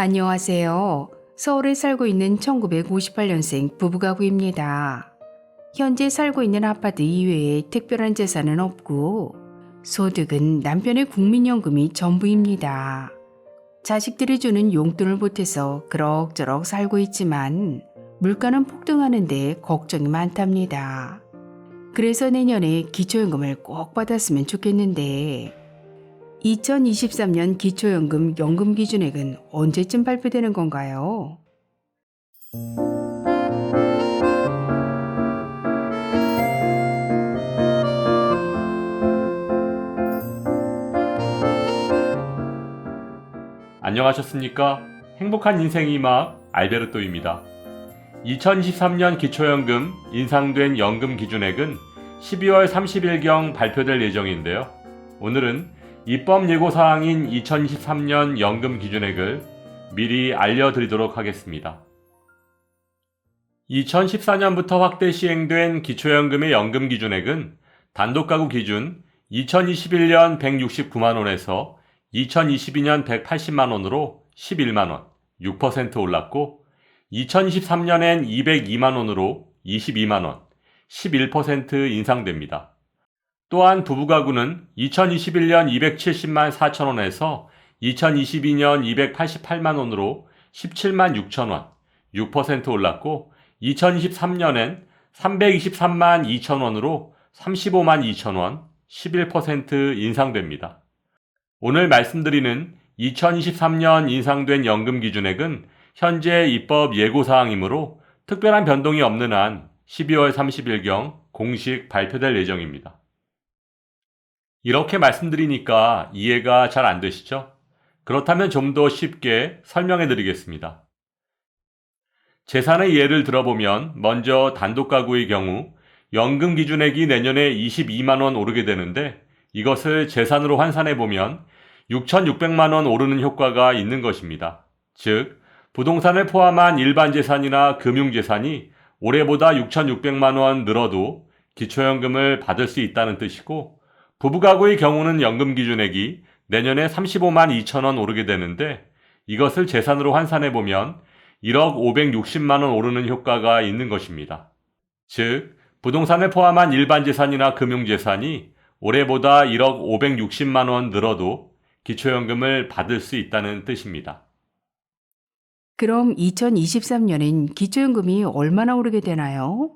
안녕하세요. 서울에 살고 있는 1958년생 부부가구입니다. 현재 살고 있는 아파트 이외에 특별한 재산은 없고 소득은 남편의 국민연금이 전부입니다. 자식들이 주는 용돈을 보태서 그럭저럭 살고 있지만 물가는 폭등하는데 걱정이 많답니다. 그래서 내년에 기초연금을 꼭 받았으면 좋겠는데 2023년 기초연금 연금 기준액은 언제쯤 발표되는 건가요? 안녕하셨습니까? 행복한 인생의 막 알베르토입니다. 2023년 기초연금 인상된 연금 기준액은 12월 30일경 발표될 예정인데요. 오늘은 입법 예고사항인 2023년 연금 기준액을 미리 알려드리도록 하겠습니다. 2014년부터 확대 시행된 기초연금의 연금 기준액은 단독가구 기준 2021년 169만원에서 2022년 180만원으로 11만원, 6% 올랐고 2023년엔 202만원으로 22만원, 11% 인상됩니다. 또한 부부가구는 2021년 270만 4천원에서 2022년 288만원으로 17만 6천원, 6% 올랐고 2023년엔 323만 2천원으로 35만 2천원, 11% 인상됩니다. 오늘 말씀드리는 2023년 인상된 연금 기준액은 현재 입법 예고사항이므로 특별한 변동이 없는 한 12월 30일경 공식 발표될 예정입니다. 이렇게 말씀드리니까 이해가 잘 안 되시죠? 그렇다면 좀 더 쉽게 설명해 드리겠습니다. 재산의 예를 들어보면 먼저 단독가구의 경우 연금 기준액이 내년에 22만원 오르게 되는데 이것을 재산으로 환산해보면 6,600만원 오르는 효과가 있는 것입니다. 즉, 부동산을 포함한 일반 재산이나 금융재산이 올해보다 6,600만원 늘어도 기초연금을 받을 수 있다는 뜻이고, 부부가구의 경우는 연금 기준액이 내년에 35만 2천원 오르게 되는데 이것을 재산으로 환산해보면 1억 560만원 오르는 효과가 있는 것입니다. 즉, 부동산을 포함한 일반 재산이나 금융재산이 올해보다 1억 560만원 늘어도 기초연금을 받을 수 있다는 뜻입니다. 그럼 2023년엔 기초연금이 얼마나 오르게 되나요?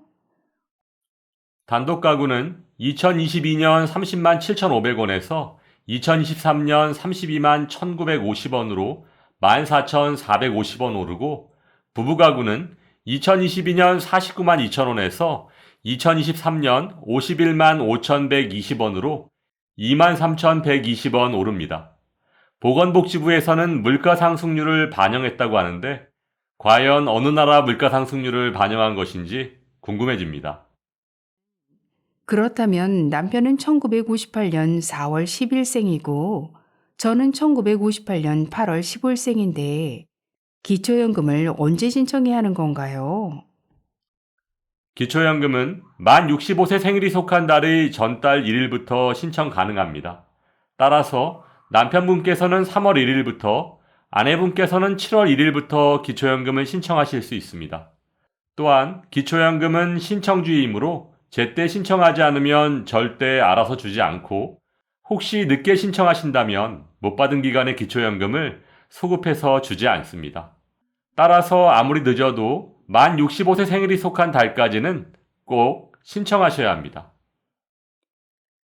단독가구는 2022년 30만 7,500원에서 2023년 32만 1,950원으로 14,450원 오르고, 부부가구는 2022년 49만 2천원에서 2023년 51만 5,120원으로 23,120원 오릅니다. 보건복지부에서는 물가상승률을 반영했다고 하는데 과연 어느 나라 물가상승률을 반영한 것인지 궁금해집니다. 그렇다면 남편은 1958년 4월 10일생이고 저는 1958년 8월 15일생인데 기초연금을 언제 신청해야 하는 건가요? 기초연금은 만 65세 생일이 속한 달의 전달 1일부터 신청 가능합니다. 따라서 남편분께서는 3월 1일부터, 아내분께서는 7월 1일부터 기초연금을 신청하실 수 있습니다. 또한 기초연금은 신청주의이므로 제때 신청하지 않으면 절대 알아서 주지 않고, 혹시 늦게 신청하신다면 못 받은 기간의 기초연금을 소급해서 주지 않습니다. 따라서 아무리 늦어도 만 65세 생일이 속한 달까지는 꼭 신청하셔야 합니다.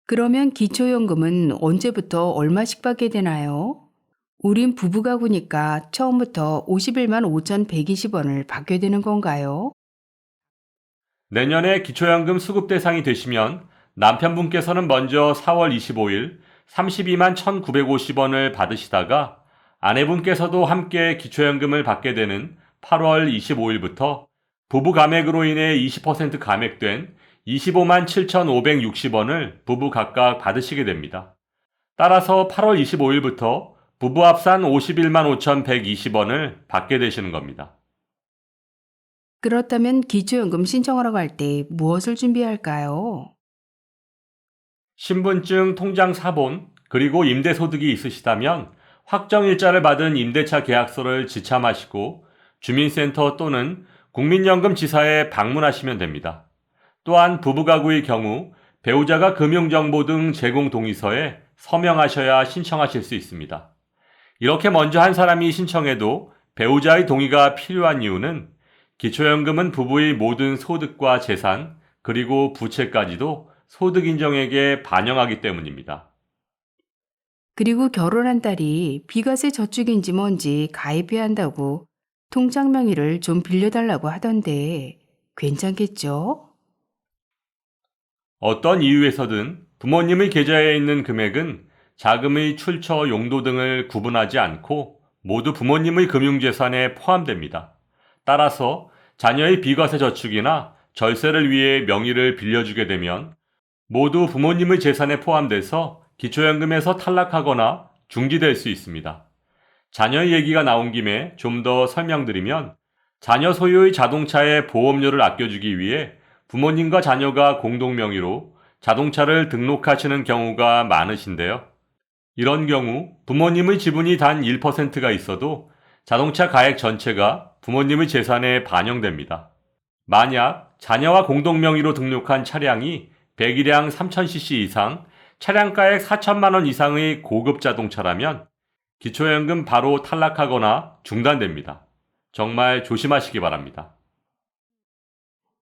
그러면 기초연금은 언제부터 얼마씩 받게 되나요? 우린 부부가구니까 처음부터 51만 5,120원을 받게 되는 건가요? 내년에 기초연금 수급 대상이 되시면 남편분께서는 먼저 4월 25일 32만 1,950원을 받으시다가 아내분께서도 함께 기초연금을 받게 되는 8월 25일부터 부부 감액으로 인해 20% 감액된 25만 7,560원을 부부 각각 받으시게 됩니다. 따라서 8월 25일부터 부부 합산 51만 5,120원을 받게 되시는 겁니다. 그렇다면 기초연금 신청하러 갈 때 무엇을 준비해야 할까요? 신분증, 통장 사본, 그리고 임대소득이 있으시다면 확정일자를 받은 임대차 계약서를 지참하시고 주민센터 또는 국민연금지사에 방문하시면 됩니다. 또한 부부가구의 경우 배우자가 금융정보 등 제공 동의서에 서명하셔야 신청하실 수 있습니다. 이렇게 먼저 한 사람이 신청해도 배우자의 동의가 필요한 이유는 기초연금은 부부의 모든 소득과 재산, 그리고 부채까지도 소득인정액에 반영하기 때문입니다. 그리고 결혼한 딸이 비과세 저축인지 뭔지 가입해야 한다고 통장 명의를 좀 빌려달라고 하던데 괜찮겠죠? 어떤 이유에서든 부모님의 계좌에 있는 금액은 자금의 출처 용도 등을 구분하지 않고 모두 부모님의 금융재산에 포함됩니다. 따라서 자녀의 비과세 저축이나 절세를 위해 명의를 빌려주게 되면 모두 부모님의 재산에 포함돼서 기초연금에서 탈락하거나 중지될 수 있습니다. 자녀의 얘기가 나온 김에 좀 더 설명드리면 자녀 소유의 자동차의 보험료를 아껴주기 위해 부모님과 자녀가 공동 명의로 자동차를 등록하시는 경우가 많으신데요. 이런 경우 부모님의 지분이 단 1%가 있어도 자동차 가액 전체가 부모님의 재산에 반영됩니다. 만약 자녀와 공동 명의로 등록한 차량이 배기량 3000cc 이상, 차량가액 4천만 원 이상의 고급 자동차라면 기초연금 바로 탈락하거나 중단됩니다. 정말 조심하시기 바랍니다.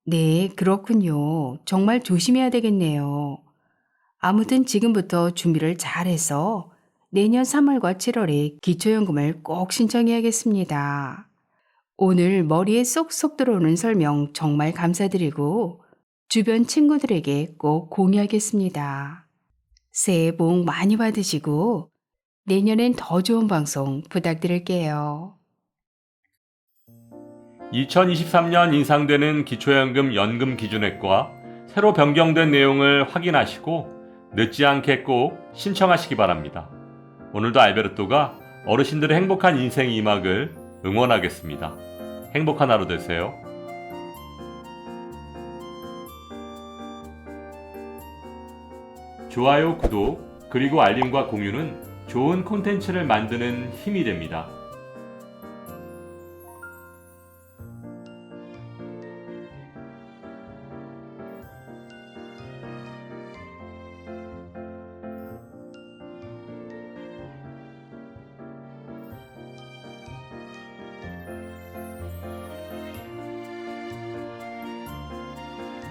네, 그렇군요. 정말 조심해야 되겠네요. 아무튼 지금부터 준비를 잘해서 내년 3월과 7월에 기초연금을 꼭 신청해야겠습니다. 오늘 머리에 쏙쏙 들어오는 설명 정말 감사드리고 주변 친구들에게 꼭 공유하겠습니다. 새해 복 많이 받으시고 내년엔 더 좋은 방송 부탁드릴게요. 2023년 인상되는 기초연금 연금 기준액과 새로 변경된 내용을 확인하시고 늦지 않게 꼭 신청하시기 바랍니다. 오늘도 알베르토가 어르신들의 행복한 인생 2막을 응원하겠습니다. 행복한 하루 되세요. 좋아요, 구독, 그리고 알림과 공유는 좋은 콘텐츠를 만드는 힘이 됩니다.